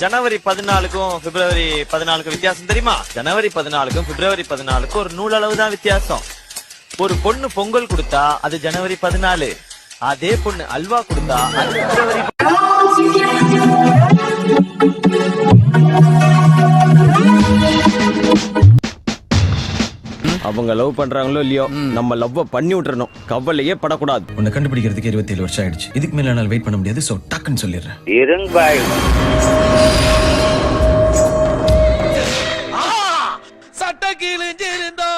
ஜனவரி 14க்கும் பிப்ரவரி 14க்கும் வித்தியாசம் தெரியுமா? ஜனவரி 14க்கும் பிப்ரவரி 14க்கும் ஒரு நூலளவு தான் வித்தியாசம். ஒரு பொண்ணு பொங்கல் கொடுத்தா அது ஜனவரி 14, அதே பொண்ணு அல்வா கொடுத்தா அது பிப்ரவரி. அவங்க லவ் பண்றாங்களோ இல்லையோ, நம்ம லவ் பண்ணி விட்டுறணும். கவலையே படக்கூடாது. உன்னை கண்டுபிடிக்கிறதுக்கு 27 வருஷம் ஆயிடுச்சு. இதுக்கு மேல என்னால் வெயிட் பண்ண முடியாது. சோ டக்குன்னு சொல்லிடுறேன். இருங்காய் சட்ட கிழிஞ்சிருந்தா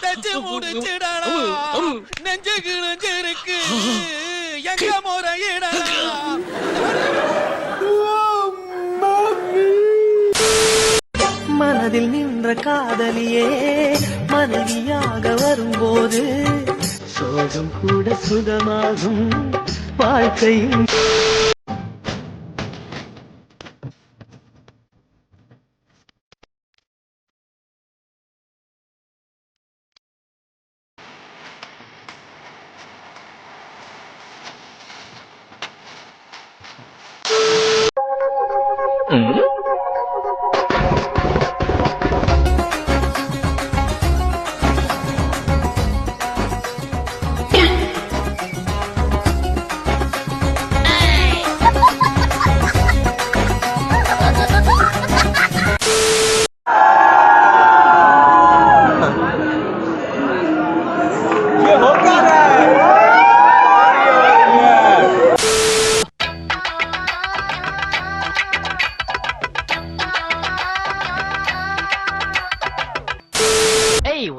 தச்சு முடிச்சிடலாம். நெஞ்சு கிழிஞ்சிருக்கு எங்க முறையிடலாம். மனதில் நின்ற காதலியே மனைவியாக வரும்போது சோகம் கூட சுகமாகும் வாழ்க்கையும்.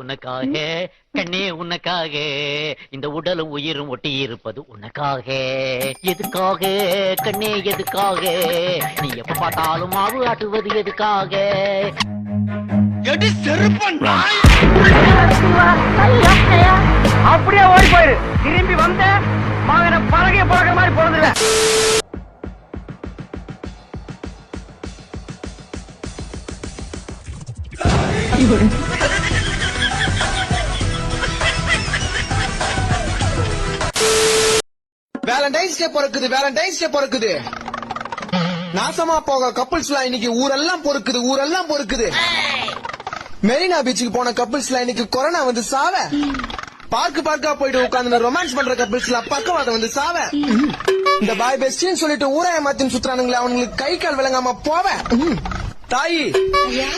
உனக்காக கண்ணே, உனக்காக இந்த உடலும் உயிரும் ஒட்டி இருப்பது உனக்காக. எதுக்காக கண்ணே, எதுக்காக நீ எப்ப பார்த்தாலும் மாவு ஆட்டுவது எதுக்காக? அப்படியே ஓடி போயிரு. திரும்பி வந்த மகனை பழகிய பழகிற மாதிரி பிறந்துருவேன். வேலண்டைன்ஸ் டே பொறுக்குது. நாசமா போக கப்பிள்ஸ்லாம் இன்னைக்கு ஊரெல்லாம் பொறுக்குது. மெரினா பீச்சுக்கு போன கப்பிள்ஸ்லாம் இன்னைக்கு கொரோனா வந்து சாவ. பார்க்கா போயிட்டு உட்கார்ந்து ரொமான்ஸ் பண்ற கப்பிள்ஸ்லாம் பக்கவாதம் வந்து சாவ. இந்த பாய் பெஸ்டின்னு சொல்லிட்டு ஊராய மாத்தின்னு சுத்துறானுங்களே, அவனுங்களுக்கு கை கால் விளங்காம போவ. தாயி,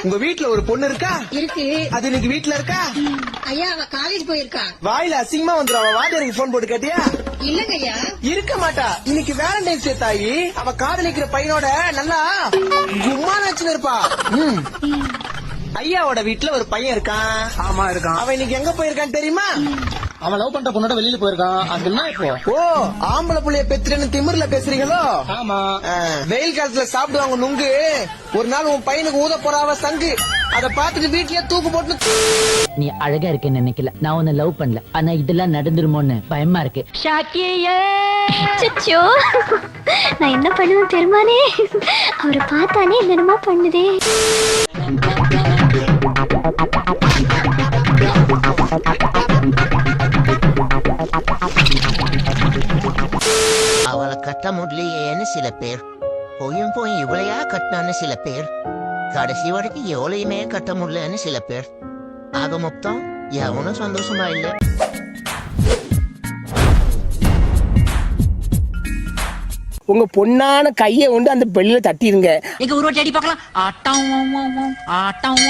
உங்க வீட்டுல ஒரு பொண்ணு இருக்கா? இருக்கு. அது இன்னைக்கு வீட்டுல இருக்கா? ஐயா, அவ காலேஜ் போயிருக்கா. வாயில அசிங்கமா வந்துடும். அவ வாத்தியாருக்கு போன் போட்டு கேட்டியா? இல்லங்க ஐயா, இருக்க மாட்டா. இன்னைக்கு வேலண்டைன்ஸ் டே தாயி. அவ காதலிக்கிற பையனோட நல்லா கும்மா நச்சுன்னு இருப்பா. ஐயாவோட வீட்டுல ஒரு பையன் இருக்கான். ஆமா இருக்கான். அவன் இன்னைக்கு எங்க போயிருக்கான்னு தெரியுமா? அவன் லவ் பண்ற பொண்ணோட வெளியில போயிருக்கான். அதுன்னா இப்போ ஓ, ஆம்பளை புள்ளைய பெத்துறேன்னு திமிர்ல பேசுறீங்களோ? ஆமா. வெயில் காலத்துல சாப்பிடுவாங்க நுங்கு. ஒரு நாள் உன் பையனுக்கு ஊத போறாவ சங்கு. அத பாத்துட்டு வீட்லயே தூக்கு போட்டு. நீ அழகா இருக்கேன்னு நினைக்கல, நான் உன்னை லவ் பண்ணல. ஆனா இதெல்லாம் நடந்துருமோன்னு பயமா இருக்கு. அச்சச்சோ, நான் என்ன பண்ணுவேன் பெருமானே? அவரை பார்த்தானே என்னமா பண்ணுதே. அவளை கட்ட முடியலையேன்னு சில பேர், போய் இவளையா கட்டினான்னு சில பேர், கடைசி வரைக்கும் எவ்வளையுமே கட்ட முடியலன்னு சில பேர். ஆக மொத்தம் எவனும் சந்தோஷமா இல்ல. உங்க பொண்ணான கையை கொண்டு அந்த பெல்லில தட்டிடுங்க. எங்க உருவ தேடி பார்க்கலாம். ஆட்டம்